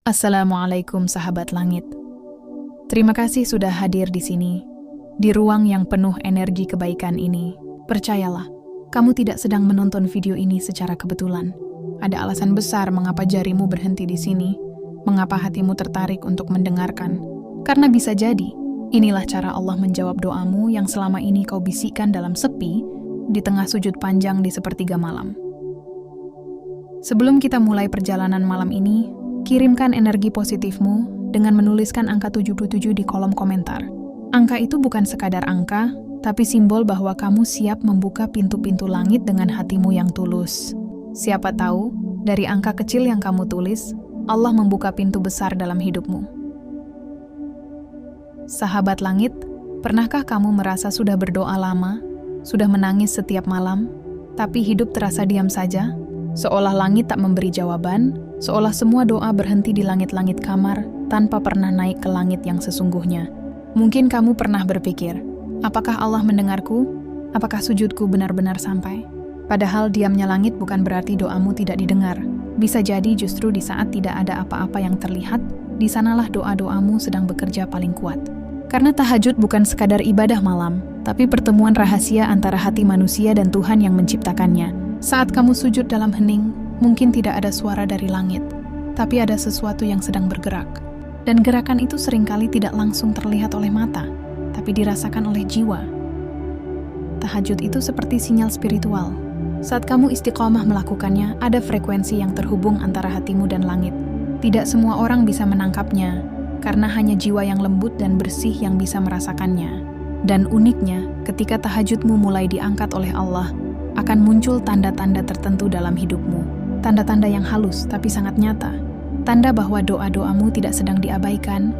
Assalamualaikum sahabat langit. Terima kasih sudah hadir di sini, di ruang yang penuh energi kebaikan ini. Percayalah, kamu tidak sedang menonton video ini secara kebetulan. Ada alasan besar mengapa jarimu berhenti di sini, mengapa hatimu tertarik untuk mendengarkan. Karena bisa jadi, inilah cara Allah menjawab doamu yang selama ini kau bisikkan dalam sepi, di tengah sujud panjang di sepertiga malam. Sebelum kita mulai perjalanan malam ini, kirimkan energi positifmu dengan menuliskan angka 77 di kolom komentar. Angka itu bukan sekadar angka, tapi simbol bahwa kamu siap membuka pintu-pintu langit dengan hatimu yang tulus. Siapa tahu, dari angka kecil yang kamu tulis, Allah membuka pintu besar dalam hidupmu. Sahabat langit, pernahkah kamu merasa sudah berdoa lama, sudah menangis setiap malam, tapi hidup terasa diam saja? Seolah langit tak memberi jawaban, seolah semua doa berhenti di langit-langit kamar tanpa pernah naik ke langit yang sesungguhnya. Mungkin kamu pernah berpikir, apakah Allah mendengarku? Apakah sujudku benar-benar sampai? Padahal diamnya langit bukan berarti doamu tidak didengar. Bisa jadi justru di saat tidak ada apa-apa yang terlihat, di sanalah doa-doamu sedang bekerja paling kuat. Karena tahajud bukan sekadar ibadah malam, tapi pertemuan rahasia antara hati manusia dan Tuhan yang menciptakannya. Saat kamu sujud dalam hening, mungkin tidak ada suara dari langit, tapi ada sesuatu yang sedang bergerak. Dan gerakan itu seringkali tidak langsung terlihat oleh mata, tapi dirasakan oleh jiwa. Tahajud itu seperti sinyal spiritual. Saat kamu istiqomah melakukannya, ada frekuensi yang terhubung antara hatimu dan langit. Tidak semua orang bisa menangkapnya, karena hanya jiwa yang lembut dan bersih yang bisa merasakannya. Dan uniknya, ketika tahajudmu mulai diangkat oleh Allah, akan muncul tanda-tanda tertentu dalam hidupmu. Tanda-tanda yang halus tapi sangat nyata. Tanda bahwa doa-doamu tidak sedang diabaikan,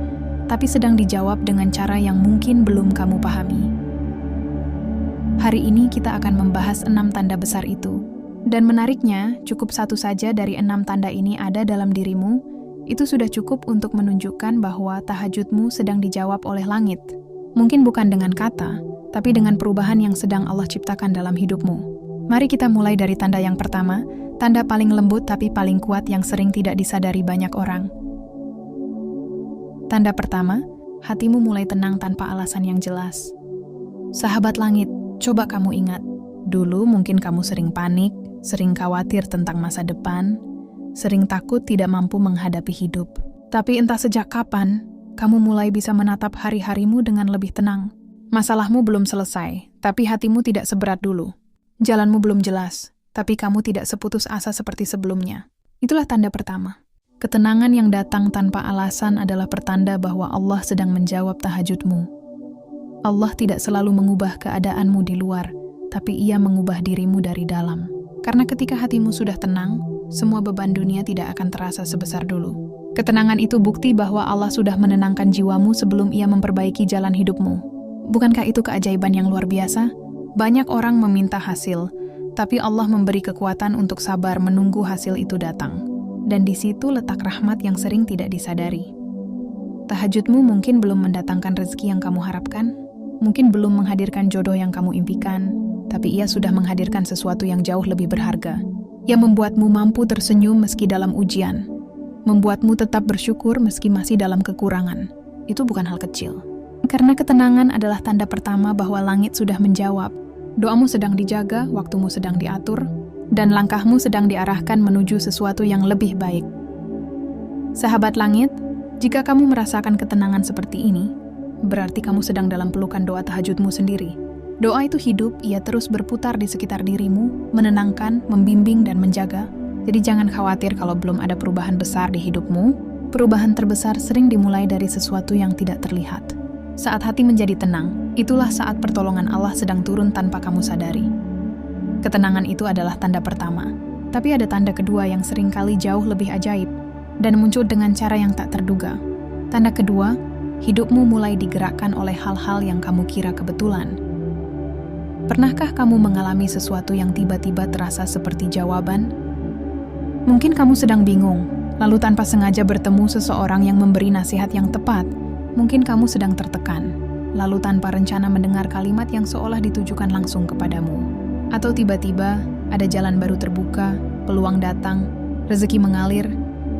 tapi sedang dijawab dengan cara yang mungkin belum kamu pahami. Hari ini kita akan membahas 6 tanda besar itu. Dan menariknya, cukup satu saja dari 6 tanda ini ada dalam dirimu, itu sudah cukup untuk menunjukkan bahwa tahajudmu sedang dijawab oleh langit. Mungkin bukan dengan kata, tapi dengan perubahan yang sedang Allah ciptakan dalam hidupmu. Mari kita mulai dari tanda yang pertama, tanda paling lembut tapi paling kuat yang sering tidak disadari banyak orang. Tanda pertama, hatimu mulai tenang tanpa alasan yang jelas. Sahabat langit, coba kamu ingat, dulu mungkin kamu sering panik, sering khawatir tentang masa depan, sering takut tidak mampu menghadapi hidup. Tapi entah sejak kapan, kamu mulai bisa menatap hari-harimu dengan lebih tenang. Masalahmu belum selesai, tapi hatimu tidak seberat dulu. Jalanmu belum jelas, tapi kamu tidak seputus asa seperti sebelumnya. Itulah tanda pertama. Ketenangan yang datang tanpa alasan adalah pertanda bahwa Allah sedang menjawab tahajudmu. Allah tidak selalu mengubah keadaanmu di luar, tapi Ia mengubah dirimu dari dalam. Karena ketika hatimu sudah tenang, semua beban dunia tidak akan terasa sebesar dulu. Ketenangan itu bukti bahwa Allah sudah menenangkan jiwamu sebelum Ia memperbaiki jalan hidupmu. Bukankah itu keajaiban yang luar biasa? Banyak orang meminta hasil, tapi Allah memberi kekuatan untuk sabar menunggu hasil itu datang. Dan di situ letak rahmat yang sering tidak disadari. Tahajudmu mungkin belum mendatangkan rezeki yang kamu harapkan, mungkin belum menghadirkan jodoh yang kamu impikan, tapi Ia sudah menghadirkan sesuatu yang jauh lebih berharga, yang membuatmu mampu tersenyum meski dalam ujian, membuatmu tetap bersyukur meski masih dalam kekurangan. Itu bukan hal kecil. Karena ketenangan adalah tanda pertama bahwa langit sudah menjawab. Doamu sedang dijaga, waktumu sedang diatur, dan langkahmu sedang diarahkan menuju sesuatu yang lebih baik. Sahabat langit, jika kamu merasakan ketenangan seperti ini, berarti kamu sedang dalam pelukan doa tahajudmu sendiri. Doa itu hidup, ia terus berputar di sekitar dirimu, menenangkan, membimbing, dan menjaga. Jadi jangan khawatir kalau belum ada perubahan besar di hidupmu. Perubahan terbesar sering dimulai dari sesuatu yang tidak terlihat. Saat hati menjadi tenang, itulah saat pertolongan Allah sedang turun tanpa kamu sadari. Ketenangan itu adalah tanda pertama. Tapi ada tanda kedua yang seringkali jauh lebih ajaib, dan muncul dengan cara yang tak terduga. Tanda kedua, hidupmu mulai digerakkan oleh hal-hal yang kamu kira kebetulan. Pernahkah kamu mengalami sesuatu yang tiba-tiba terasa seperti jawaban? Mungkin kamu sedang bingung, lalu tanpa sengaja bertemu seseorang yang memberi nasihat yang tepat. Mungkin kamu sedang tertekan, lalu tanpa rencana mendengar kalimat yang seolah ditujukan langsung kepadamu. Atau tiba-tiba ada jalan baru terbuka, peluang datang, rezeki mengalir,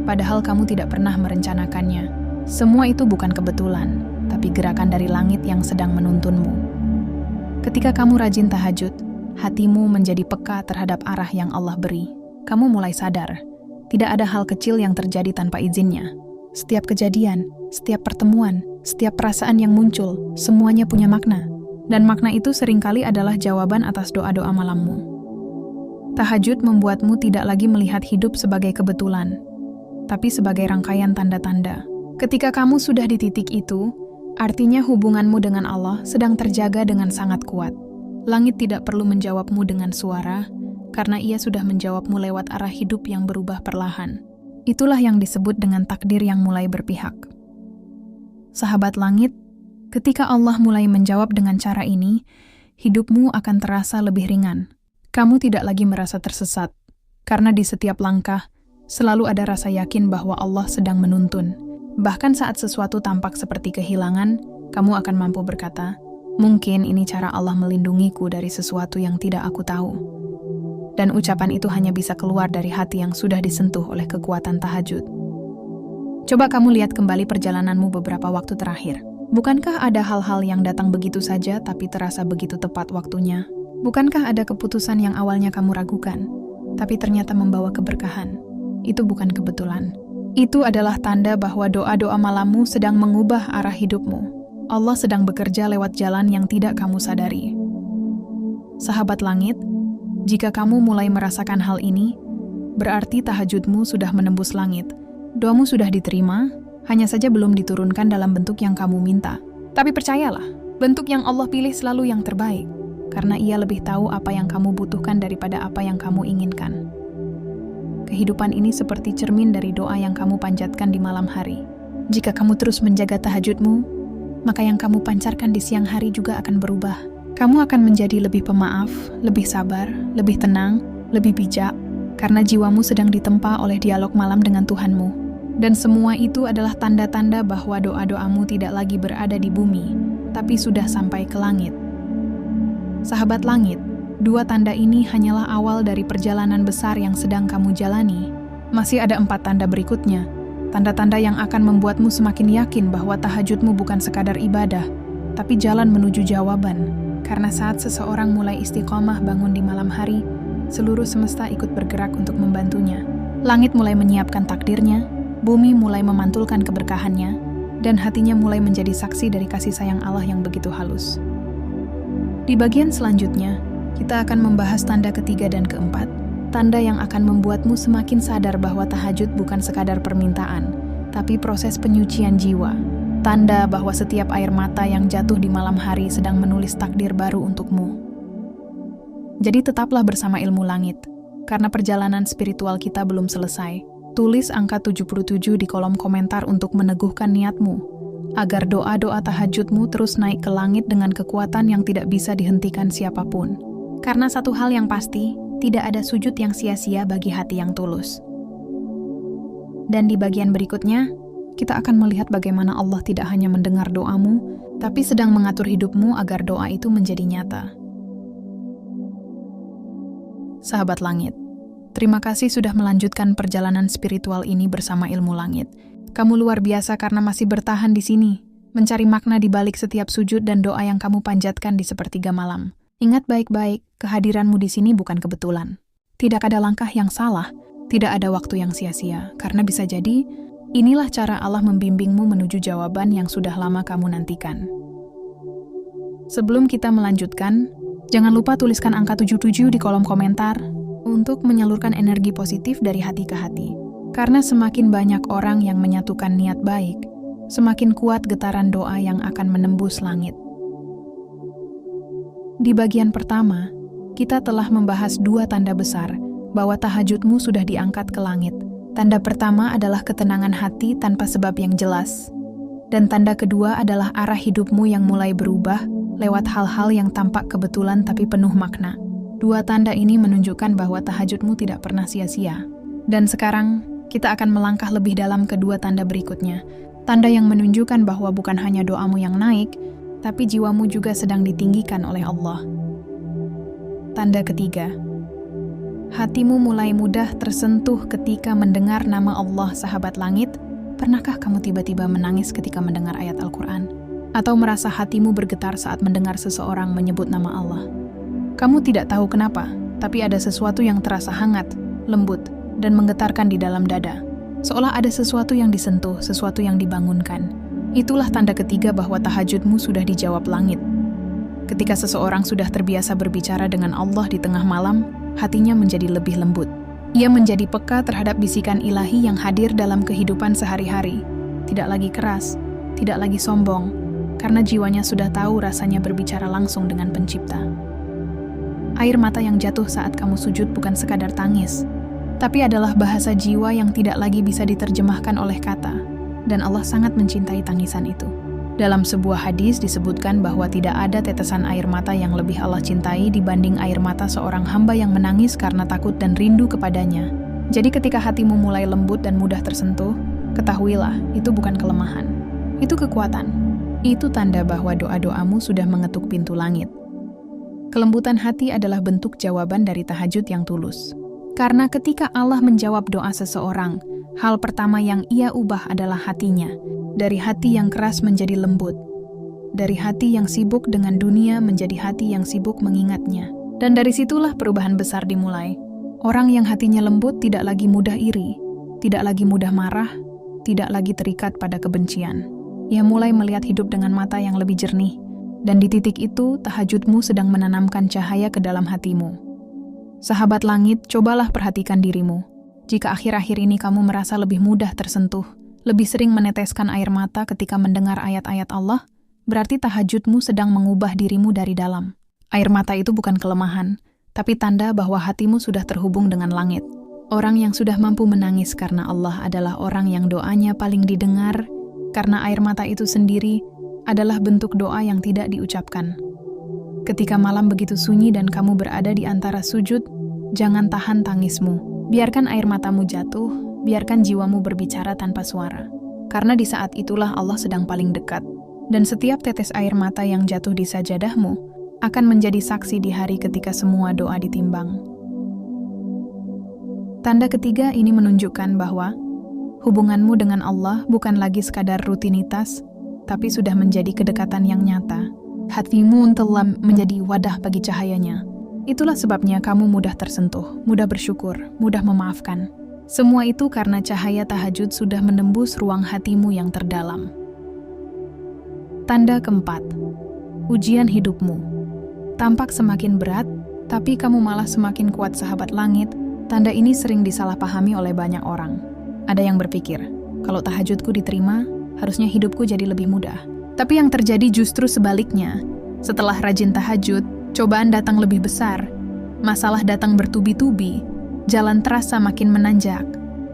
padahal kamu tidak pernah merencanakannya. Semua itu bukan kebetulan, tapi gerakan dari langit yang sedang menuntunmu. Ketika kamu rajin tahajud, hatimu menjadi peka terhadap arah yang Allah beri. Kamu mulai sadar, tidak ada hal kecil yang terjadi tanpa izinnya. Setiap kejadian, setiap pertemuan, setiap perasaan yang muncul, semuanya punya makna. Dan makna itu seringkali adalah jawaban atas doa-doa malammu. Tahajud membuatmu tidak lagi melihat hidup sebagai kebetulan, tapi sebagai rangkaian tanda-tanda. Ketika kamu sudah di titik itu, artinya hubunganmu dengan Allah sedang terjaga dengan sangat kuat. Langit tidak perlu menjawabmu dengan suara, karena ia sudah menjawabmu lewat arah hidup yang berubah perlahan. Itulah yang disebut dengan takdir yang mulai berpihak. Sahabat langit, ketika Allah mulai menjawab dengan cara ini, hidupmu akan terasa lebih ringan. Kamu tidak lagi merasa tersesat, karena di setiap langkah selalu ada rasa yakin bahwa Allah sedang menuntun. Bahkan saat sesuatu tampak seperti kehilangan, kamu akan mampu berkata, "Mungkin ini cara Allah melindungiku dari sesuatu yang tidak aku tahu." Dan ucapan itu hanya bisa keluar dari hati yang sudah disentuh oleh kekuatan tahajud. Coba kamu lihat kembali perjalananmu beberapa waktu terakhir. Bukankah ada hal-hal yang datang begitu saja tapi terasa begitu tepat waktunya? Bukankah ada keputusan yang awalnya kamu ragukan, tapi ternyata membawa keberkahan? Itu bukan kebetulan. Itu adalah tanda bahwa doa-doa malammu sedang mengubah arah hidupmu. Allah sedang bekerja lewat jalan yang tidak kamu sadari. Sahabat langit, jika kamu mulai merasakan hal ini, berarti tahajudmu sudah menembus langit. Doamu sudah diterima, hanya saja belum diturunkan dalam bentuk yang kamu minta. Tapi percayalah, bentuk yang Allah pilih selalu yang terbaik, karena Ia lebih tahu apa yang kamu butuhkan daripada apa yang kamu inginkan. Kehidupan ini seperti cermin dari doa yang kamu panjatkan di malam hari. Jika kamu terus menjaga tahajudmu, maka yang kamu pancarkan di siang hari juga akan berubah. Kamu akan menjadi lebih pemaaf, lebih sabar, lebih tenang, lebih bijak, karena jiwamu sedang ditempa oleh dialog malam dengan Tuhanmu. Dan semua itu adalah tanda-tanda bahwa doa-doamu tidak lagi berada di bumi, tapi sudah sampai ke langit. Sahabat langit, dua tanda ini hanyalah awal dari perjalanan besar yang sedang kamu jalani. Masih ada 4 tanda berikutnya, tanda-tanda yang akan membuatmu semakin yakin bahwa tahajudmu bukan sekadar ibadah, tapi jalan menuju jawaban. Karena saat seseorang mulai istiqomah bangun di malam hari, seluruh semesta ikut bergerak untuk membantunya. Langit mulai menyiapkan takdirnya, bumi mulai memantulkan keberkahannya, dan hatinya mulai menjadi saksi dari kasih sayang Allah yang begitu halus. Di bagian selanjutnya, kita akan membahas tanda ketiga dan keempat, tanda yang akan membuatmu semakin sadar bahwa tahajud bukan sekadar permintaan, tapi proses penyucian jiwa. Tanda bahwa setiap air mata yang jatuh di malam hari sedang menulis takdir baru untukmu. Jadi tetaplah bersama ilmu langit, karena perjalanan spiritual kita belum selesai. Tulis angka 77 di kolom komentar untuk meneguhkan niatmu, agar doa-doa tahajudmu terus naik ke langit dengan kekuatan yang tidak bisa dihentikan siapapun. Karena satu hal yang pasti, tidak ada sujud yang sia-sia bagi hati yang tulus. Dan di bagian berikutnya, kita akan melihat bagaimana Allah tidak hanya mendengar doamu, tapi sedang mengatur hidupmu agar doa itu menjadi nyata. Sahabat langit, terima kasih sudah melanjutkan perjalanan spiritual ini bersama ilmu langit. Kamu luar biasa karena masih bertahan di sini, mencari makna di balik setiap sujud dan doa yang kamu panjatkan di sepertiga malam. Ingat baik-baik, kehadiranmu di sini bukan kebetulan. Tidak ada langkah yang salah, tidak ada waktu yang sia-sia, karena bisa jadi, inilah cara Allah membimbingmu menuju jawaban yang sudah lama kamu nantikan. Sebelum kita melanjutkan, jangan lupa tuliskan angka 77 di kolom komentar untuk menyalurkan energi positif dari hati ke hati. Karena semakin banyak orang yang menyatukan niat baik, semakin kuat getaran doa yang akan menembus langit. Di bagian pertama, kita telah membahas 2 tanda besar bahwa tahajudmu sudah diangkat ke langit. Tanda pertama adalah ketenangan hati tanpa sebab yang jelas. Dan tanda kedua adalah arah hidupmu yang mulai berubah lewat hal-hal yang tampak kebetulan tapi penuh makna. 2 tanda ini menunjukkan bahwa tahajudmu tidak pernah sia-sia. Dan sekarang, kita akan melangkah lebih dalam kedua tanda berikutnya. Tanda yang menunjukkan bahwa bukan hanya doamu yang naik, tapi jiwamu juga sedang ditinggikan oleh Allah. Tanda ketiga, Hatimu mulai mudah tersentuh ketika mendengar nama Allah Sahabat Langit. Pernahkah kamu tiba-tiba menangis ketika mendengar ayat Al-Quran? Atau merasa hatimu bergetar saat mendengar seseorang menyebut nama Allah? Kamu tidak tahu kenapa, tapi ada sesuatu yang terasa hangat, lembut, dan menggetarkan di dalam dada. Seolah ada sesuatu yang disentuh, sesuatu yang dibangunkan. Itulah tanda ketiga bahwa tahajudmu sudah dijawab langit. Ketika seseorang sudah terbiasa berbicara dengan Allah di tengah malam, hatinya menjadi lebih lembut. Ia menjadi peka terhadap bisikan ilahi yang hadir dalam kehidupan sehari-hari. Tidak lagi keras, tidak lagi sombong, karena jiwanya sudah tahu rasanya berbicara langsung dengan Pencipta. Air mata yang jatuh saat kamu sujud bukan sekadar tangis, tapi adalah bahasa jiwa yang tidak lagi bisa diterjemahkan oleh kata, dan Allah sangat mencintai tangisan itu. Dalam sebuah hadis disebutkan bahwa tidak ada tetesan air mata yang lebih Allah cintai dibanding air mata seorang hamba yang menangis karena takut dan rindu kepadanya. Jadi ketika hatimu mulai lembut dan mudah tersentuh, ketahuilah itu bukan kelemahan. Itu kekuatan. Itu tanda bahwa doa-doamu sudah mengetuk pintu langit. Kelembutan hati adalah bentuk jawaban dari tahajud yang tulus. Karena ketika Allah menjawab doa seseorang, hal pertama yang Ia ubah adalah hatinya. Dari hati yang keras menjadi lembut. Dari hati yang sibuk dengan dunia menjadi hati yang sibuk mengingatnya. Dan dari situlah perubahan besar dimulai. Orang yang hatinya lembut tidak lagi mudah iri, tidak lagi mudah marah, tidak lagi terikat pada kebencian. Ia mulai melihat hidup dengan mata yang lebih jernih. Dan di titik itu, tahajudmu sedang menanamkan cahaya ke dalam hatimu. Sahabat langit, cobalah perhatikan dirimu. Jika akhir-akhir ini kamu merasa lebih mudah tersentuh, lebih sering meneteskan air mata ketika mendengar ayat-ayat Allah, berarti tahajudmu sedang mengubah dirimu dari dalam. Air mata itu bukan kelemahan, tapi tanda bahwa hatimu sudah terhubung dengan langit. Orang yang sudah mampu menangis karena Allah adalah orang yang doanya paling didengar, karena air mata itu sendiri adalah bentuk doa yang tidak diucapkan. Ketika malam begitu sunyi dan kamu berada di antara sujud, jangan tahan tangismu. Biarkan air matamu jatuh, biarkan jiwamu berbicara tanpa suara. Karena di saat itulah Allah sedang paling dekat. Dan setiap tetes air mata yang jatuh di sajadahmu akan menjadi saksi di hari ketika semua doa ditimbang. Tanda ketiga ini menunjukkan bahwa hubunganmu dengan Allah bukan lagi sekadar rutinitas, tapi sudah menjadi kedekatan yang nyata. Hatimu telah menjadi wadah bagi cahayanya. Itulah sebabnya kamu mudah tersentuh, mudah bersyukur, mudah memaafkan. Semua itu karena cahaya tahajud sudah menembus ruang hatimu yang terdalam. Tanda keempat, ujian hidupmu. Tampak semakin berat, tapi kamu malah semakin kuat sahabat langit. Tanda ini sering disalahpahami oleh banyak orang. Ada yang berpikir, kalau tahajudku diterima, harusnya hidupku jadi lebih mudah. Tapi yang terjadi justru sebaliknya. Setelah rajin tahajud, cobaan datang lebih besar. Masalah datang bertubi-tubi. Jalan terasa makin menanjak.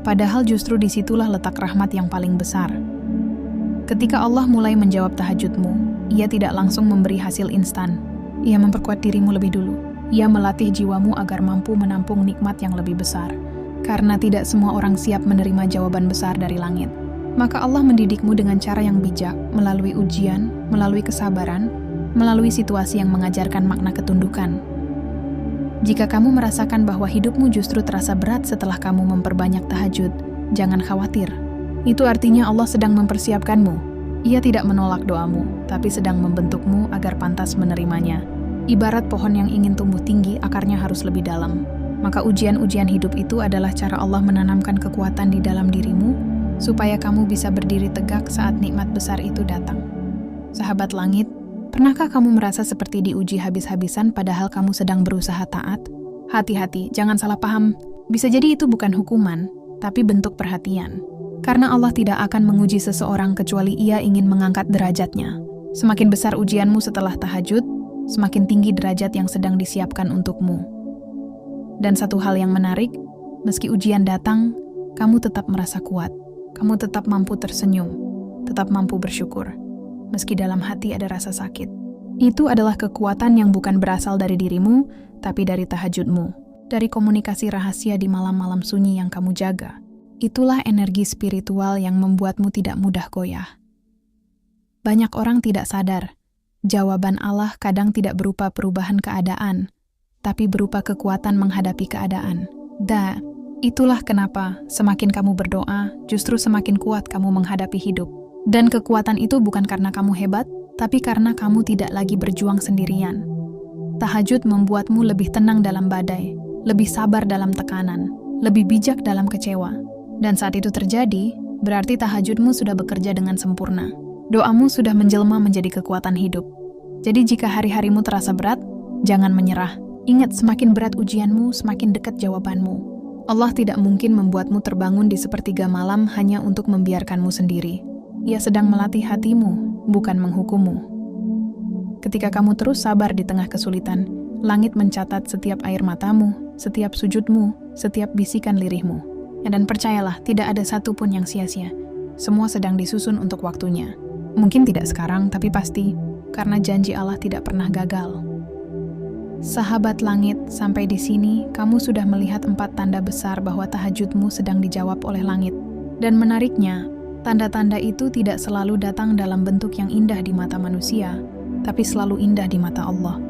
Padahal justru disitulah letak rahmat yang paling besar. Ketika Allah mulai menjawab tahajudmu, Ia tidak langsung memberi hasil instan. Ia memperkuat dirimu lebih dulu. Ia melatih jiwamu agar mampu menampung nikmat yang lebih besar. Karena tidak semua orang siap menerima jawaban besar dari langit. Maka Allah mendidikmu dengan cara yang bijak, melalui ujian, melalui kesabaran, melalui situasi yang mengajarkan makna ketundukan. Jika kamu merasakan bahwa hidupmu justru terasa berat setelah kamu memperbanyak tahajud, jangan khawatir. Itu artinya Allah sedang mempersiapkanmu. Ia tidak menolak doamu, tapi sedang membentukmu agar pantas menerimanya. Ibarat pohon yang ingin tumbuh tinggi, akarnya harus lebih dalam. Maka ujian-ujian hidup itu adalah cara Allah menanamkan kekuatan di dalam dirimu, supaya kamu bisa berdiri tegak saat nikmat besar itu datang. Sahabat langit, pernahkah kamu merasa seperti diuji habis-habisan padahal kamu sedang berusaha taat? Hati-hati, jangan salah paham. Bisa jadi itu bukan hukuman, tapi bentuk perhatian. Karena Allah tidak akan menguji seseorang kecuali Ia ingin mengangkat derajatnya. Semakin besar ujianmu setelah tahajud, semakin tinggi derajat yang sedang disiapkan untukmu. Dan satu hal yang menarik, meski ujian datang, kamu tetap merasa kuat. Kamu tetap mampu tersenyum, tetap mampu bersyukur, meski dalam hati ada rasa sakit. Itu adalah kekuatan yang bukan berasal dari dirimu, tapi dari tahajudmu, dari komunikasi rahasia di malam-malam sunyi yang kamu jaga. Itulah energi spiritual yang membuatmu tidak mudah goyah. Banyak orang tidak sadar, jawaban Allah kadang tidak berupa perubahan keadaan, tapi berupa kekuatan menghadapi keadaan. Itulah kenapa semakin kamu berdoa, justru semakin kuat kamu menghadapi hidup. Dan kekuatan itu bukan karena kamu hebat, tapi karena kamu tidak lagi berjuang sendirian. Tahajud membuatmu lebih tenang dalam badai, lebih sabar dalam tekanan, lebih bijak dalam kecewa. Dan saat itu terjadi, berarti tahajudmu sudah bekerja dengan sempurna. Doamu sudah menjelma menjadi kekuatan hidup. Jadi jika hari-harimu terasa berat, jangan menyerah. Ingat, semakin berat ujianmu, semakin dekat jawabanmu. Allah tidak mungkin membuatmu terbangun di sepertiga malam hanya untuk membiarkanmu sendiri. Ia sedang melatih hatimu, bukan menghukummu. Ketika kamu terus sabar di tengah kesulitan, langit mencatat setiap air matamu, setiap sujudmu, setiap bisikan lirihmu. Dan percayalah, tidak ada satupun yang sia-sia. Semua sedang disusun untuk waktunya. Mungkin tidak sekarang, tapi pasti, karena janji Allah tidak pernah gagal. Sahabat langit, sampai di sini kamu sudah melihat 4 tanda besar bahwa tahajudmu sedang dijawab oleh langit. Dan menariknya, tanda-tanda itu tidak selalu datang dalam bentuk yang indah di mata manusia, tapi selalu indah di mata Allah.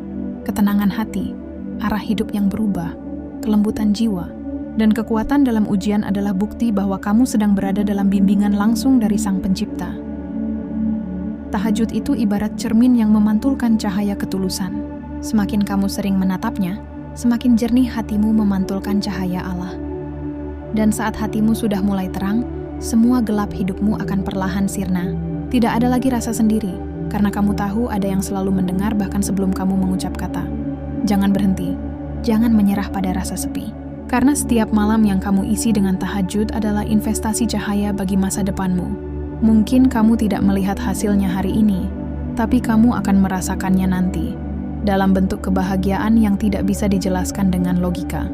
Ketenangan hati, arah hidup yang berubah, kelembutan jiwa, dan kekuatan dalam ujian adalah bukti bahwa kamu sedang berada dalam bimbingan langsung dari Sang Pencipta. Tahajud itu ibarat cermin yang memantulkan cahaya ketulusan. Semakin kamu sering menatapnya, semakin jernih hatimu memantulkan cahaya Allah. Dan saat hatimu sudah mulai terang, semua gelap hidupmu akan perlahan sirna. Tidak ada lagi rasa sendiri, karena kamu tahu ada yang selalu mendengar bahkan sebelum kamu mengucap kata. Jangan berhenti, jangan menyerah pada rasa sepi. Karena setiap malam yang kamu isi dengan tahajud adalah investasi cahaya bagi masa depanmu. Mungkin kamu tidak melihat hasilnya hari ini, tapi kamu akan merasakannya nanti. Dalam bentuk kebahagiaan yang tidak bisa dijelaskan dengan logika.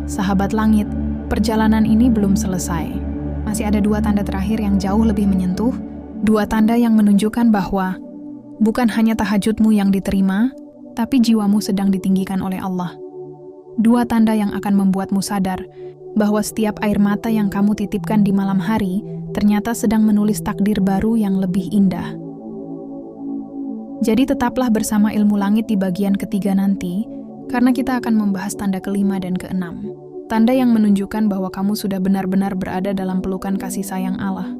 Sahabat langit, perjalanan ini belum selesai. Masih ada 2 tanda terakhir yang jauh lebih menyentuh, 2 tanda yang menunjukkan bahwa bukan hanya tahajudmu yang diterima, tapi jiwamu sedang ditinggikan oleh Allah. 2 tanda yang akan membuatmu sadar bahwa setiap air mata yang kamu titipkan di malam hari ternyata sedang menulis takdir baru yang lebih indah. Jadi tetaplah bersama Ilmu Langit di bagian ketiga nanti, karena kita akan membahas tanda ke-5 dan ke-6. Tanda yang menunjukkan bahwa kamu sudah benar-benar berada dalam pelukan kasih sayang Allah.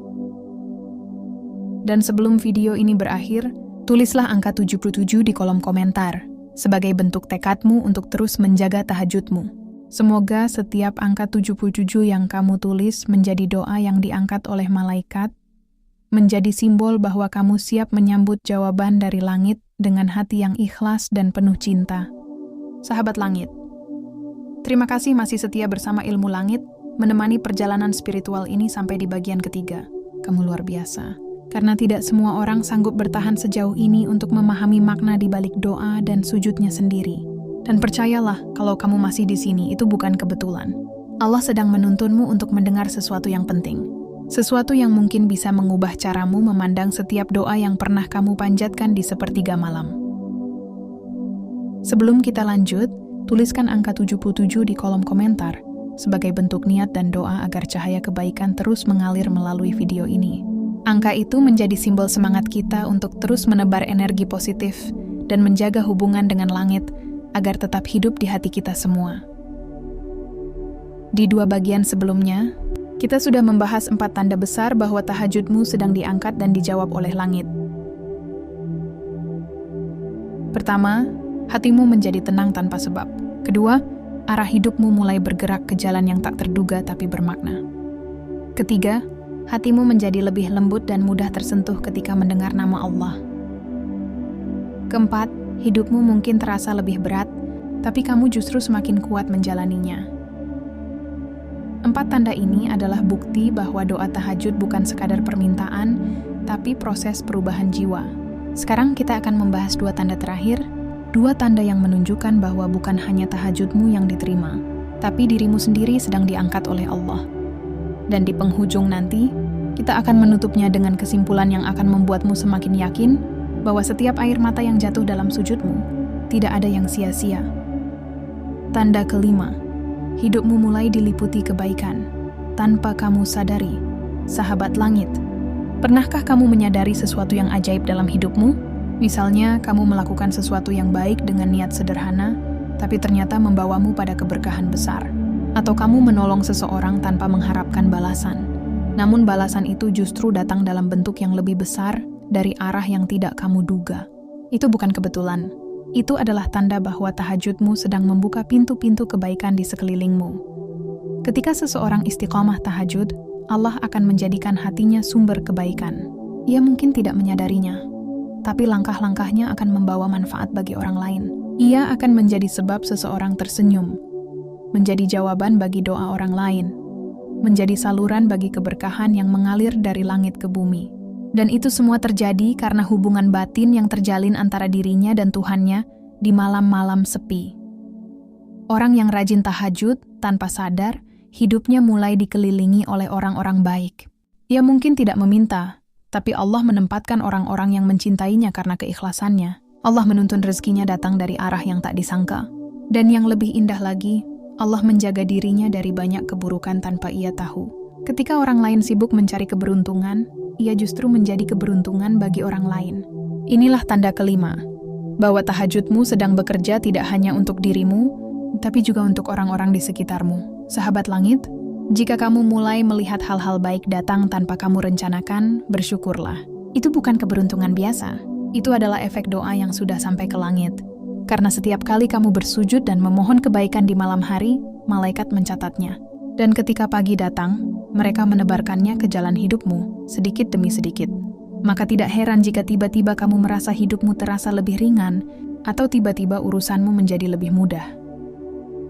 Dan sebelum video ini berakhir, tulislah angka 77 di kolom komentar, sebagai bentuk tekadmu untuk terus menjaga tahajudmu. Semoga setiap angka 77 yang kamu tulis menjadi doa yang diangkat oleh malaikat, menjadi simbol bahwa kamu siap menyambut jawaban dari langit dengan hati yang ikhlas dan penuh cinta. Sahabat langit, terima kasih masih setia bersama Ilmu Langit, menemani perjalanan spiritual ini sampai di bagian ketiga. Kamu luar biasa, karena tidak semua orang sanggup bertahan sejauh ini untuk memahami makna di balik doa dan sujudnya sendiri. Dan percayalah, kalau kamu masih di sini, itu bukan kebetulan. Allah sedang menuntunmu untuk mendengar sesuatu yang penting. Sesuatu yang mungkin bisa mengubah caramu memandang setiap doa yang pernah kamu panjatkan di sepertiga malam. Sebelum kita lanjut, tuliskan angka 77 di kolom komentar sebagai bentuk niat dan doa agar cahaya kebaikan terus mengalir melalui video ini. Angka itu menjadi simbol semangat kita untuk terus menebar energi positif dan menjaga hubungan dengan langit agar tetap hidup di hati kita semua. Di 2 bagian sebelumnya, kita sudah membahas 4 tanda besar bahwa tahajudmu sedang diangkat dan dijawab oleh langit. Pertama, hatimu menjadi tenang tanpa sebab. Kedua, arah hidupmu mulai bergerak ke jalan yang tak terduga tapi bermakna. Ketiga, hatimu menjadi lebih lembut dan mudah tersentuh ketika mendengar nama Allah. Keempat, hidupmu mungkin terasa lebih berat, tapi kamu justru semakin kuat menjalaninya. 4 tanda ini adalah bukti bahwa doa tahajud bukan sekadar permintaan, tapi proses perubahan jiwa. Sekarang kita akan membahas 2 tanda terakhir, 2 tanda yang menunjukkan bahwa bukan hanya tahajudmu yang diterima, tapi dirimu sendiri sedang diangkat oleh Allah. Dan di penghujung nanti, kita akan menutupnya dengan kesimpulan yang akan membuatmu semakin yakin bahwa setiap air mata yang jatuh dalam sujudmu tidak ada yang sia-sia. Tanda ke-5, hidupmu mulai diliputi kebaikan tanpa kamu sadari. Sahabat langit, pernahkah kamu menyadari sesuatu yang ajaib dalam hidupmu? Misalnya, kamu melakukan sesuatu yang baik dengan niat sederhana, tapi ternyata membawamu pada keberkahan besar. Atau kamu menolong seseorang tanpa mengharapkan balasan, namun balasan itu justru datang dalam bentuk yang lebih besar dari arah yang tidak kamu duga. Itu bukan kebetulan. Itu adalah tanda bahwa tahajudmu sedang membuka pintu-pintu kebaikan di sekelilingmu. Ketika seseorang istiqomah tahajud, Allah akan menjadikan hatinya sumber kebaikan. Ia mungkin tidak menyadarinya, tapi langkah-langkahnya akan membawa manfaat bagi orang lain. Ia akan menjadi sebab seseorang tersenyum, menjadi jawaban bagi doa orang lain, menjadi saluran bagi keberkahan yang mengalir dari langit ke bumi. Dan itu semua terjadi karena hubungan batin yang terjalin antara dirinya dan Tuhannya di malam-malam sepi. Orang yang rajin tahajud tanpa sadar, hidupnya mulai dikelilingi oleh orang-orang baik. Ia mungkin tidak meminta, tapi Allah menempatkan orang-orang yang mencintainya karena keikhlasannya. Allah menuntun rezekinya datang dari arah yang tak disangka. Dan yang lebih indah lagi, Allah menjaga dirinya dari banyak keburukan tanpa ia tahu. Ketika orang lain sibuk mencari keberuntungan, ia justru menjadi keberuntungan bagi orang lain. Inilah tanda kelima, bahwa tahajudmu sedang bekerja tidak hanya untuk dirimu, tapi juga untuk orang-orang di sekitarmu. Sahabat langit, jika kamu mulai melihat hal-hal baik datang tanpa kamu rencanakan, bersyukurlah. Itu bukan keberuntungan biasa. Itu adalah efek doa yang sudah sampai ke langit. Karena setiap kali kamu bersujud dan memohon kebaikan di malam hari, malaikat mencatatnya. Dan ketika pagi datang, mereka menebarkannya ke jalan hidupmu, sedikit demi sedikit. Maka tidak heran jika tiba-tiba kamu merasa hidupmu terasa lebih ringan, atau tiba-tiba urusanmu menjadi lebih mudah.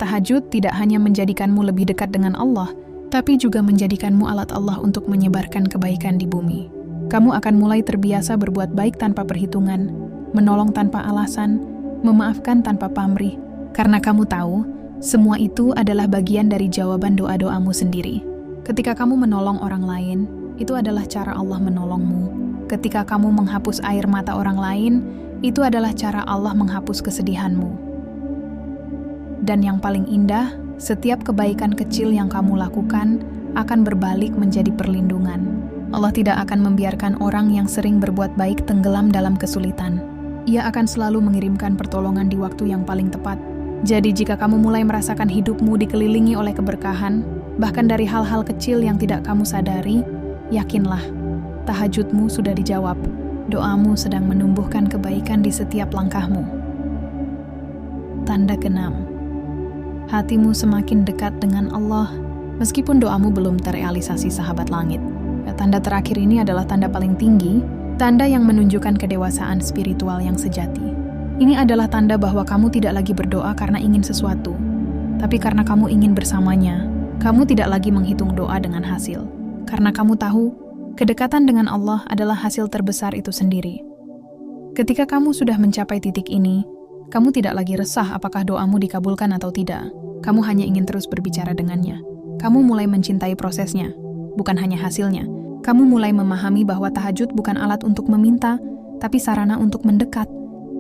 Tahajud tidak hanya menjadikanmu lebih dekat dengan Allah, tapi juga menjadikanmu alat Allah untuk menyebarkan kebaikan di bumi. Kamu akan mulai terbiasa berbuat baik tanpa perhitungan, menolong tanpa alasan, memaafkan tanpa pamrih, karena kamu tahu, semua itu adalah bagian dari jawaban doa-doamu sendiri. Ketika kamu menolong orang lain, itu adalah cara Allah menolongmu. Ketika kamu menghapus air mata orang lain, itu adalah cara Allah menghapus kesedihanmu. Dan yang paling indah, setiap kebaikan kecil yang kamu lakukan akan berbalik menjadi perlindungan. Allah tidak akan membiarkan orang yang sering berbuat baik tenggelam dalam kesulitan. Ia akan selalu mengirimkan pertolongan di waktu yang paling tepat. Jadi jika kamu mulai merasakan hidupmu dikelilingi oleh keberkahan, bahkan dari hal-hal kecil yang tidak kamu sadari, yakinlah, tahajudmu sudah dijawab. Doamu sedang menumbuhkan kebaikan di setiap langkahmu. Tanda keenam. Hatimu semakin dekat dengan Allah, meskipun doamu belum terrealisasi, sahabat langit. Tanda terakhir ini adalah tanda paling tinggi, tanda yang menunjukkan kedewasaan spiritual yang sejati. Ini adalah tanda bahwa kamu tidak lagi berdoa karena ingin sesuatu, tapi karena kamu ingin bersamanya. Kamu tidak lagi menghitung doa dengan hasil, karena kamu tahu, kedekatan dengan Allah adalah hasil terbesar itu sendiri. Ketika kamu sudah mencapai titik ini, kamu tidak lagi resah apakah doamu dikabulkan atau tidak. Kamu hanya ingin terus berbicara dengannya. Kamu mulai mencintai prosesnya, bukan hanya hasilnya. Kamu mulai memahami bahwa tahajud bukan alat untuk meminta, tapi sarana untuk mendekat.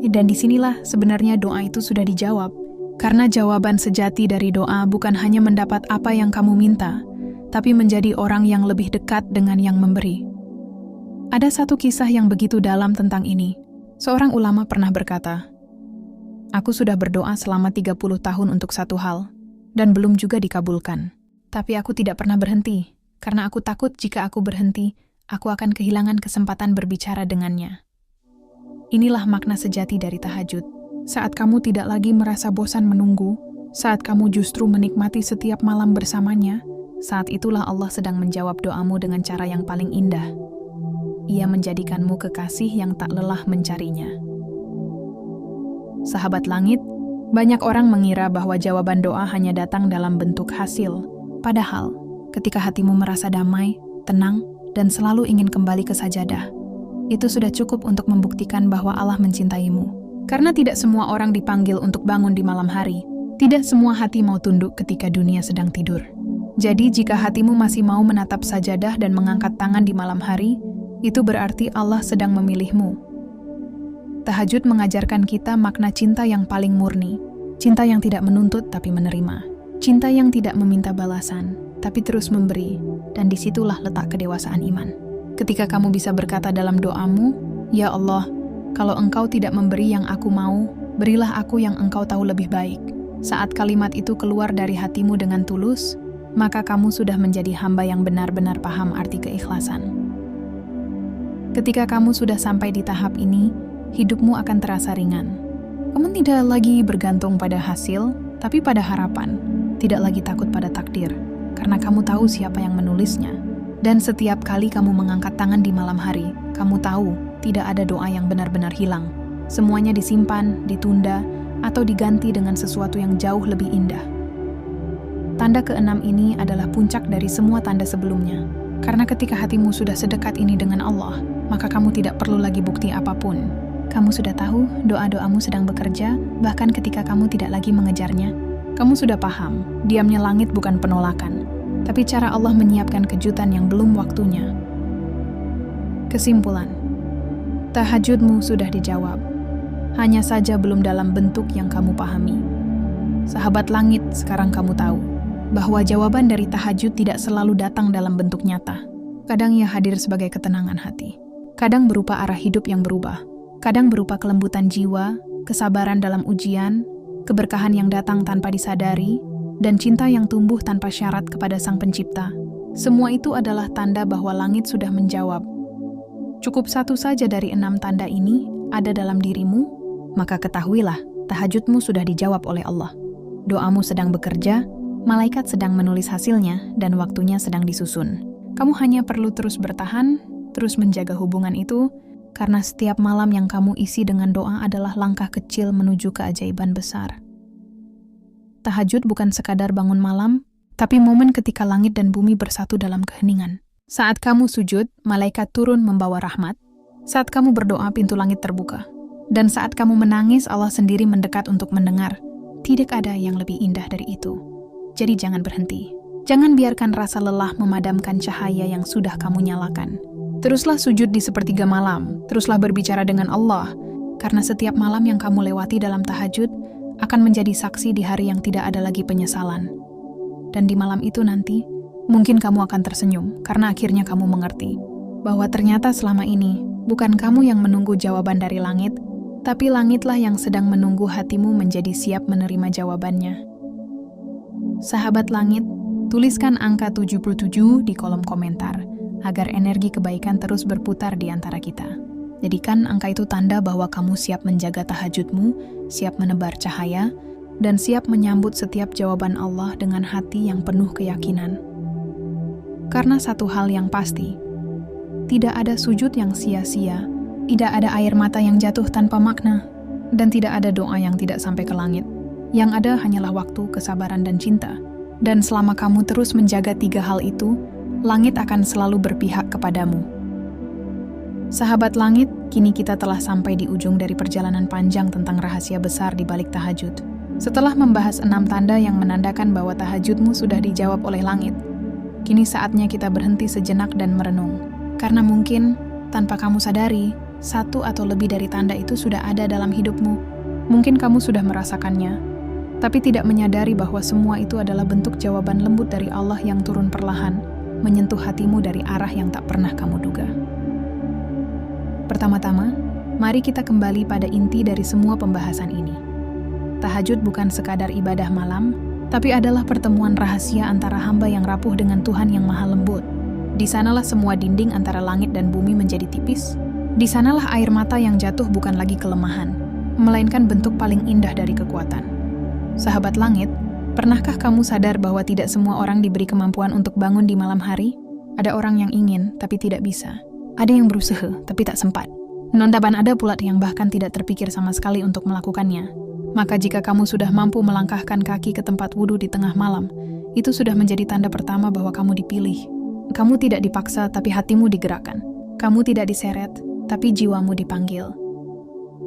Dan disinilah sebenarnya doa itu sudah dijawab. Karena jawaban sejati dari doa bukan hanya mendapat apa yang kamu minta, tapi menjadi orang yang lebih dekat dengan yang memberi. Ada satu kisah yang begitu dalam tentang ini. Seorang ulama pernah berkata, "Aku sudah berdoa selama 30 tahun untuk satu hal, dan belum juga dikabulkan. Tapi aku tidak pernah berhenti, karena aku takut jika aku berhenti, aku akan kehilangan kesempatan berbicara dengannya." Inilah makna sejati dari tahajud. Saat kamu tidak lagi merasa bosan menunggu, saat kamu justru menikmati setiap malam bersamanya, saat itulah Allah sedang menjawab doamu dengan cara yang paling indah. Ia menjadikanmu kekasih yang tak lelah mencarinya. Sahabat langit, banyak orang mengira bahwa jawaban doa hanya datang dalam bentuk hasil. Padahal, ketika hatimu merasa damai, tenang, dan selalu ingin kembali ke sajadah, itu sudah cukup untuk membuktikan bahwa Allah mencintaimu. Karena tidak semua orang dipanggil untuk bangun di malam hari. Tidak semua hati mau tunduk ketika dunia sedang tidur. Jadi jika hatimu masih mau menatap sajadah dan mengangkat tangan di malam hari, itu berarti Allah sedang memilihmu. Tahajud mengajarkan kita makna cinta yang paling murni. Cinta yang tidak menuntut tapi menerima. Cinta yang tidak meminta balasan, tapi terus memberi. Dan disitulah letak kedewasaan iman. Ketika kamu bisa berkata dalam doamu, "Ya Allah, kalau Engkau tidak memberi yang aku mau, berilah aku yang Engkau tahu lebih baik." Saat kalimat itu keluar dari hatimu dengan tulus, maka kamu sudah menjadi hamba yang benar-benar paham arti keikhlasan. Ketika kamu sudah sampai di tahap ini, hidupmu akan terasa ringan. Kamu tidak lagi bergantung pada hasil, tapi pada harapan. Tidak lagi takut pada takdir, karena kamu tahu siapa yang menulisnya. Dan setiap kali kamu mengangkat tangan di malam hari, kamu tahu tidak ada doa yang benar-benar hilang. Semuanya disimpan, ditunda, atau diganti dengan sesuatu yang jauh lebih indah. Tanda keenam ini adalah puncak dari semua tanda sebelumnya. Karena ketika hatimu sudah sedekat ini dengan Allah, maka kamu tidak perlu lagi bukti apapun. Kamu sudah tahu doa-doamu sedang bekerja, bahkan ketika kamu tidak lagi mengejarnya. Kamu sudah paham, diamnya langit bukan penolakan, tapi cara Allah menyiapkan kejutan yang belum waktunya. Kesimpulan, tahajudmu sudah dijawab. Hanya saja belum dalam bentuk yang kamu pahami. Sahabat langit, sekarang kamu tahu bahwa jawaban dari tahajud tidak selalu datang dalam bentuk nyata. Kadang ia hadir sebagai ketenangan hati. Kadang berupa arah hidup yang berubah. Kadang berupa kelembutan jiwa, kesabaran dalam ujian, keberkahan yang datang tanpa disadari, dan cinta yang tumbuh tanpa syarat kepada Sang Pencipta. Semua itu adalah tanda bahwa langit sudah menjawab. Cukup satu saja dari 6 tanda ini ada dalam dirimu, maka ketahuilah, tahajudmu sudah dijawab oleh Allah. Doamu sedang bekerja, malaikat sedang menulis hasilnya, dan waktunya sedang disusun. Kamu hanya perlu terus bertahan, terus menjaga hubungan itu, karena setiap malam yang kamu isi dengan doa adalah langkah kecil menuju keajaiban besar. Tahajud bukan sekadar bangun malam, tapi momen ketika langit dan bumi bersatu dalam keheningan. Saat kamu sujud, malaikat turun membawa rahmat. Saat kamu berdoa, pintu langit terbuka. Dan saat kamu menangis, Allah sendiri mendekat untuk mendengar. Tidak ada yang lebih indah dari itu. Jadi jangan berhenti. Jangan biarkan rasa lelah memadamkan cahaya yang sudah kamu nyalakan. Teruslah sujud di sepertiga malam. Teruslah berbicara dengan Allah. Karena setiap malam yang kamu lewati dalam tahajud akan menjadi saksi di hari yang tidak ada lagi penyesalan. Dan di malam itu nanti, mungkin kamu akan tersenyum karena akhirnya kamu mengerti bahwa ternyata selama ini bukan kamu yang menunggu jawaban dari langit, tapi langitlah yang sedang menunggu hatimu menjadi siap menerima jawabannya. Sahabat langit, tuliskan angka 77 di kolom komentar, agar energi kebaikan terus berputar di antara kita. Jadikan angka itu tanda bahwa kamu siap menjaga tahajudmu, siap menebar cahaya, dan siap menyambut setiap jawaban Allah dengan hati yang penuh keyakinan. Karena satu hal yang pasti, tidak ada sujud yang sia-sia, tidak ada air mata yang jatuh tanpa makna, dan tidak ada doa yang tidak sampai ke langit. Yang ada hanyalah waktu, kesabaran, dan cinta. Dan selama kamu terus menjaga 3 hal itu, langit akan selalu berpihak kepadamu. Sahabat langit, kini kita telah sampai di ujung dari perjalanan panjang tentang rahasia besar di balik tahajud. Setelah membahas 6 tanda yang menandakan bahwa tahajudmu sudah dijawab oleh langit, kini saatnya kita berhenti sejenak dan merenung. Karena mungkin, tanpa kamu sadari, 1 atau lebih dari tanda itu sudah ada dalam hidupmu. Mungkin kamu sudah merasakannya, tapi tidak menyadari bahwa semua itu adalah bentuk jawaban lembut dari Allah yang turun perlahan, menyentuh hatimu dari arah yang tak pernah kamu duga. Pertama-tama, mari kita kembali pada inti dari semua pembahasan ini. Tahajud bukan sekadar ibadah malam, tapi adalah pertemuan rahasia antara hamba yang rapuh dengan Tuhan yang maha lembut. Di sanalah semua dinding antara langit dan bumi menjadi tipis. Di sanalah air mata yang jatuh bukan lagi kelemahan, melainkan bentuk paling indah dari kekuatan. Sahabat langit, pernahkah kamu sadar bahwa tidak semua orang diberi kemampuan untuk bangun di malam hari? Ada orang yang ingin, tapi tidak bisa. Ada yang berusaha, tapi tak sempat. Dan ada pula yang bahkan tidak terpikir sama sekali untuk melakukannya. Maka jika kamu sudah mampu melangkahkan kaki ke tempat wudhu di tengah malam, itu sudah menjadi tanda pertama bahwa kamu dipilih. Kamu tidak dipaksa, tapi hatimu digerakkan. Kamu tidak diseret, tapi jiwamu dipanggil.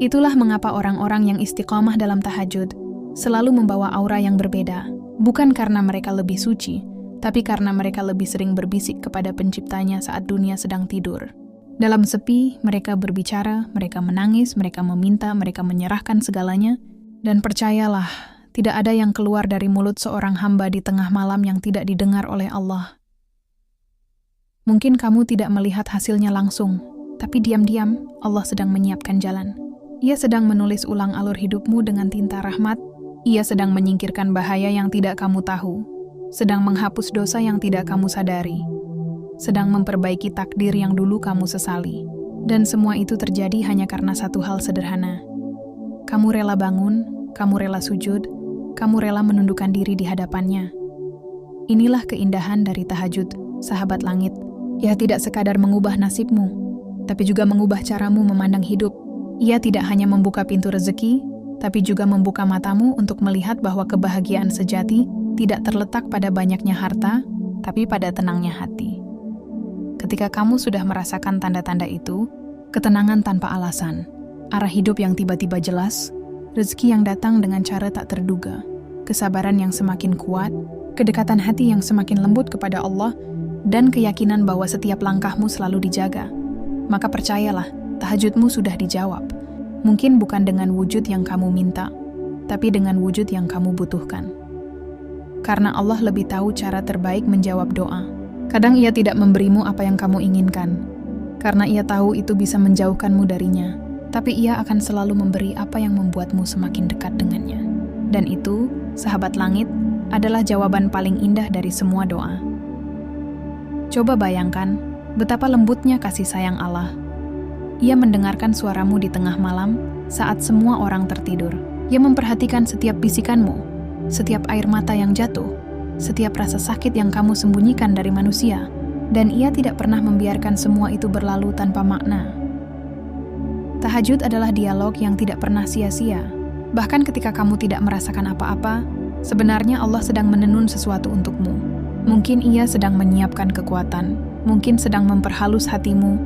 Itulah mengapa orang-orang yang istiqomah dalam tahajud selalu membawa aura yang berbeda, bukan karena mereka lebih suci, tapi karena mereka lebih sering berbisik kepada penciptanya saat dunia sedang tidur. Dalam sepi, mereka berbicara, mereka menangis, mereka meminta, mereka menyerahkan segalanya, dan percayalah, tidak ada yang keluar dari mulut seorang hamba di tengah malam yang tidak didengar oleh Allah. Mungkin kamu tidak melihat hasilnya langsung, tapi diam-diam Allah sedang menyiapkan jalan. Ia sedang menulis ulang alur hidupmu dengan tinta rahmat, Ia sedang menyingkirkan bahaya yang tidak kamu tahu, sedang menghapus dosa yang tidak kamu sadari, sedang memperbaiki takdir yang dulu kamu sesali. Dan semua itu terjadi hanya karena satu hal sederhana. Kamu rela bangun, kamu rela sujud, kamu rela menundukkan diri di hadapannya. Inilah keindahan dari tahajud, sahabat langit. Ia tidak sekadar mengubah nasibmu, tapi juga mengubah caramu memandang hidup. Ia tidak hanya membuka pintu rezeki, tapi juga membuka matamu untuk melihat bahwa kebahagiaan sejati tidak terletak pada banyaknya harta, tapi pada tenangnya hati. Ketika kamu sudah merasakan tanda-tanda itu, ketenangan tanpa alasan, arah hidup yang tiba-tiba jelas, rezeki yang datang dengan cara tak terduga, kesabaran yang semakin kuat, kedekatan hati yang semakin lembut kepada Allah, dan keyakinan bahwa setiap langkahmu selalu dijaga, maka percayalah, tahajudmu sudah dijawab. Mungkin bukan dengan wujud yang kamu minta, tapi dengan wujud yang kamu butuhkan. Karena Allah lebih tahu cara terbaik menjawab doa. Kadang Ia tidak memberimu apa yang kamu inginkan, karena Ia tahu itu bisa menjauhkanmu darinya, tapi Ia akan selalu memberi apa yang membuatmu semakin dekat dengannya. Dan itu, sahabat langit, adalah jawaban paling indah dari semua doa. Coba bayangkan betapa lembutnya kasih sayang Allah. Ia mendengarkan suaramu di tengah malam saat semua orang tertidur. Ia memperhatikan setiap bisikanmu, setiap air mata yang jatuh, setiap rasa sakit yang kamu sembunyikan dari manusia, dan Ia tidak pernah membiarkan semua itu berlalu tanpa makna. Tahajud adalah dialog yang tidak pernah sia-sia. Bahkan ketika kamu tidak merasakan apa-apa, sebenarnya Allah sedang menenun sesuatu untukmu. Mungkin Ia sedang menyiapkan kekuatan, mungkin sedang memperhalus hatimu,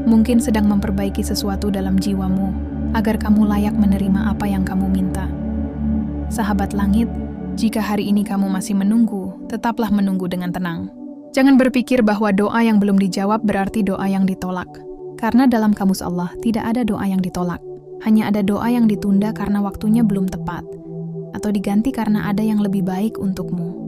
mungkin sedang memperbaiki sesuatu dalam jiwamu, agar kamu layak menerima apa yang kamu minta. Sahabat langit, jika hari ini kamu masih menunggu, tetaplah menunggu dengan tenang. Jangan berpikir bahwa doa yang belum dijawab berarti doa yang ditolak. Karena dalam kamus Allah tidak ada doa yang ditolak. Hanya ada doa yang ditunda karena waktunya belum tepat, atau diganti karena ada yang lebih baik untukmu.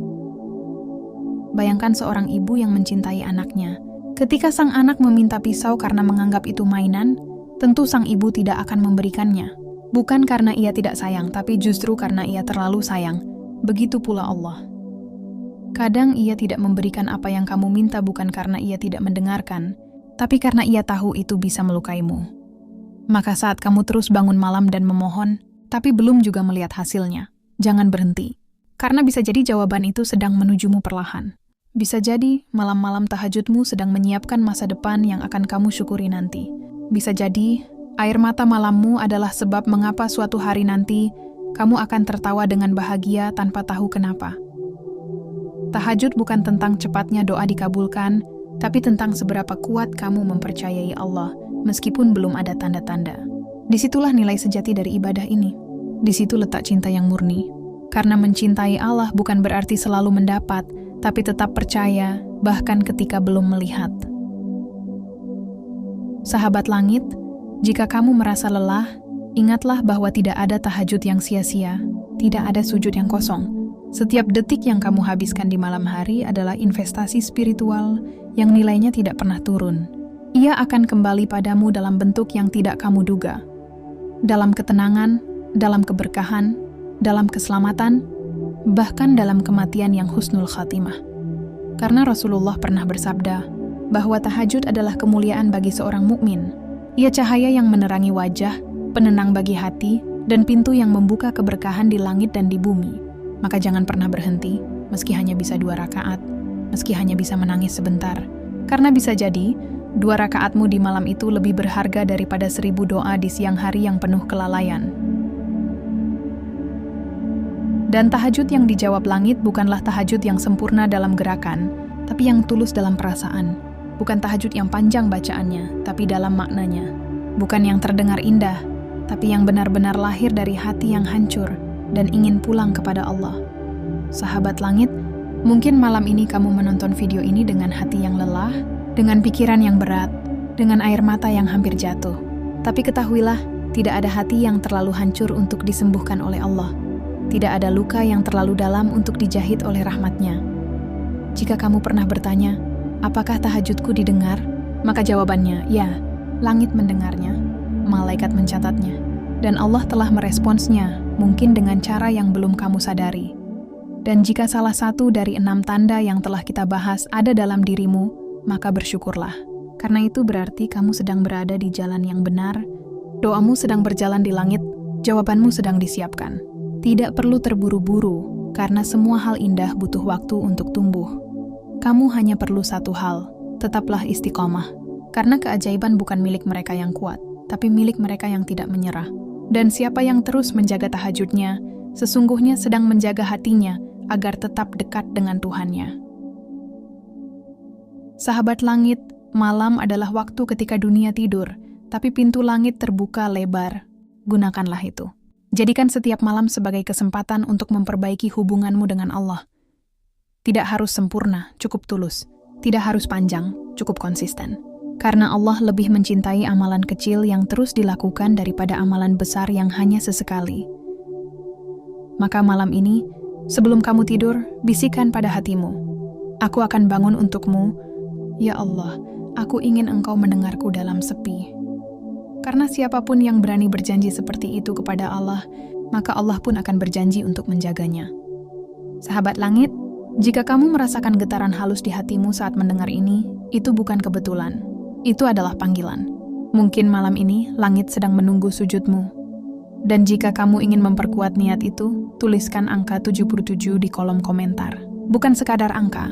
Bayangkan seorang ibu yang mencintai anaknya. Ketika sang anak meminta pisau karena menganggap itu mainan, tentu sang ibu tidak akan memberikannya. Bukan karena ia tidak sayang, tapi justru karena ia terlalu sayang. Begitu pula Allah. Kadang Ia tidak memberikan apa yang kamu minta bukan karena Ia tidak mendengarkan, tapi karena Ia tahu itu bisa melukaimu. Maka saat kamu terus bangun malam dan memohon, tapi belum juga melihat hasilnya, jangan berhenti. Karena bisa jadi jawaban itu sedang menujumu perlahan. Bisa jadi malam-malam tahajudmu sedang menyiapkan masa depan yang akan kamu syukuri nanti. Bisa jadi air mata malammu adalah sebab mengapa suatu hari nanti kamu akan tertawa dengan bahagia tanpa tahu kenapa. Tahajud bukan tentang cepatnya doa dikabulkan, tapi tentang seberapa kuat kamu mempercayai Allah meskipun belum ada tanda-tanda. Disitulah nilai sejati dari ibadah ini. Di situ letak cinta yang murni. Karena mencintai Allah bukan berarti selalu mendapat, tapi tetap percaya, bahkan ketika belum melihat. Sahabat langit, jika kamu merasa lelah, ingatlah bahwa tidak ada tahajud yang sia-sia, tidak ada sujud yang kosong. Setiap detik yang kamu habiskan di malam hari adalah investasi spiritual yang nilainya tidak pernah turun. Ia akan kembali padamu dalam bentuk yang tidak kamu duga. Dalam ketenangan, dalam keberkahan, dalam keselamatan, bahkan dalam kematian yang husnul khatimah. Karena Rasulullah pernah bersabda bahwa tahajud adalah kemuliaan bagi seorang mukmin. Ia cahaya yang menerangi wajah, penenang bagi hati, dan pintu yang membuka keberkahan di langit dan di bumi. Maka jangan pernah berhenti, meski hanya bisa 2 rakaat, meski hanya bisa menangis sebentar. Karena bisa jadi, 2 rakaatmu di malam itu lebih berharga daripada 1000 doa di siang hari yang penuh kelalaian. Dan tahajud yang dijawab langit bukanlah tahajud yang sempurna dalam gerakan, tapi yang tulus dalam perasaan. Bukan tahajud yang panjang bacaannya, tapi dalam maknanya. Bukan yang terdengar indah, tapi yang benar-benar lahir dari hati yang hancur dan ingin pulang kepada Allah. Sahabat langit, mungkin malam ini kamu menonton video ini dengan hati yang lelah, dengan pikiran yang berat, dengan air mata yang hampir jatuh. Tapi ketahuilah, tidak ada hati yang terlalu hancur untuk disembuhkan oleh Allah. Tidak ada luka yang terlalu dalam untuk dijahit oleh rahmat-Nya. Jika kamu pernah bertanya, apakah tahajudku didengar? Maka jawabannya, ya, langit mendengarnya, malaikat mencatatnya, dan Allah telah meresponsnya mungkin dengan cara yang belum kamu sadari. Dan jika salah satu dari 6 tanda yang telah kita bahas ada dalam dirimu, maka bersyukurlah. Karena itu berarti kamu sedang berada di jalan yang benar, doamu sedang berjalan di langit, jawabanmu sedang disiapkan. Tidak perlu terburu-buru, karena semua hal indah butuh waktu untuk tumbuh. Kamu hanya perlu satu hal, tetaplah istiqomah. Karena keajaiban bukan milik mereka yang kuat, tapi milik mereka yang tidak menyerah. Dan siapa yang terus menjaga tahajudnya, sesungguhnya sedang menjaga hatinya agar tetap dekat dengan Tuhannya. Sahabat langit, malam adalah waktu ketika dunia tidur, tapi pintu langit terbuka lebar. Gunakanlah itu. Jadikan setiap malam sebagai kesempatan untuk memperbaiki hubunganmu dengan Allah. Tidak harus sempurna, cukup tulus. Tidak harus panjang, cukup konsisten. Karena Allah lebih mencintai amalan kecil yang terus dilakukan daripada amalan besar yang hanya sesekali. Maka malam ini, sebelum kamu tidur, bisikan pada hatimu, "Aku akan bangun untukmu, ya Allah, aku ingin Engkau mendengarku dalam sepi." Karena siapapun yang berani berjanji seperti itu kepada Allah, maka Allah pun akan berjanji untuk menjaganya. Sahabat langit, jika kamu merasakan getaran halus di hatimu saat mendengar ini, itu bukan kebetulan. Itu adalah panggilan. Mungkin malam ini langit sedang menunggu sujudmu. Dan jika kamu ingin memperkuat niat itu, tuliskan angka 77 di kolom komentar. Bukan sekadar angka,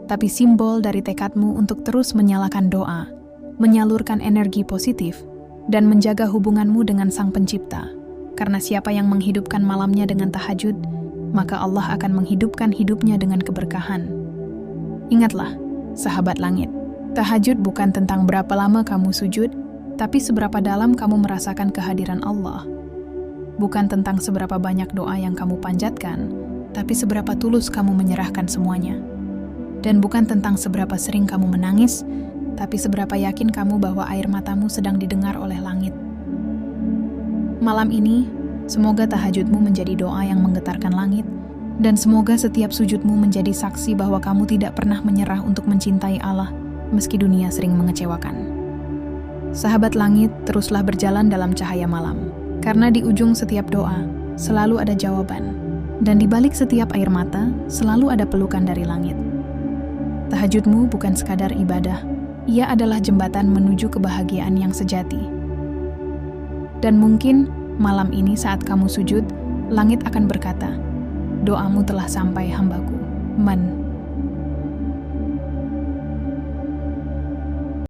tapi simbol dari tekadmu untuk terus menyalakan doa, menyalurkan energi positif, dan menjaga hubunganmu dengan Sang Pencipta. Karena siapa yang menghidupkan malamnya dengan tahajud, maka Allah akan menghidupkan hidupnya dengan keberkahan. Ingatlah, sahabat langit, tahajud bukan tentang berapa lama kamu sujud, tapi seberapa dalam kamu merasakan kehadiran Allah. Bukan tentang seberapa banyak doa yang kamu panjatkan, tapi seberapa tulus kamu menyerahkan semuanya. Dan bukan tentang seberapa sering kamu menangis, tapi seberapa yakin kamu bahwa air matamu sedang didengar oleh langit. Malam ini, semoga tahajudmu menjadi doa yang menggetarkan langit, dan semoga setiap sujudmu menjadi saksi bahwa kamu tidak pernah menyerah untuk mencintai Allah, meski dunia sering mengecewakan. Sahabat langit, teruslah berjalan dalam cahaya malam, karena di ujung setiap doa, selalu ada jawaban, dan di balik setiap air mata, selalu ada pelukan dari langit. Tahajudmu bukan sekadar ibadah, ia adalah jembatan menuju kebahagiaan yang sejati. Dan mungkin malam ini saat kamu sujud, langit akan berkata, "Doamu telah sampai hambaku, Man."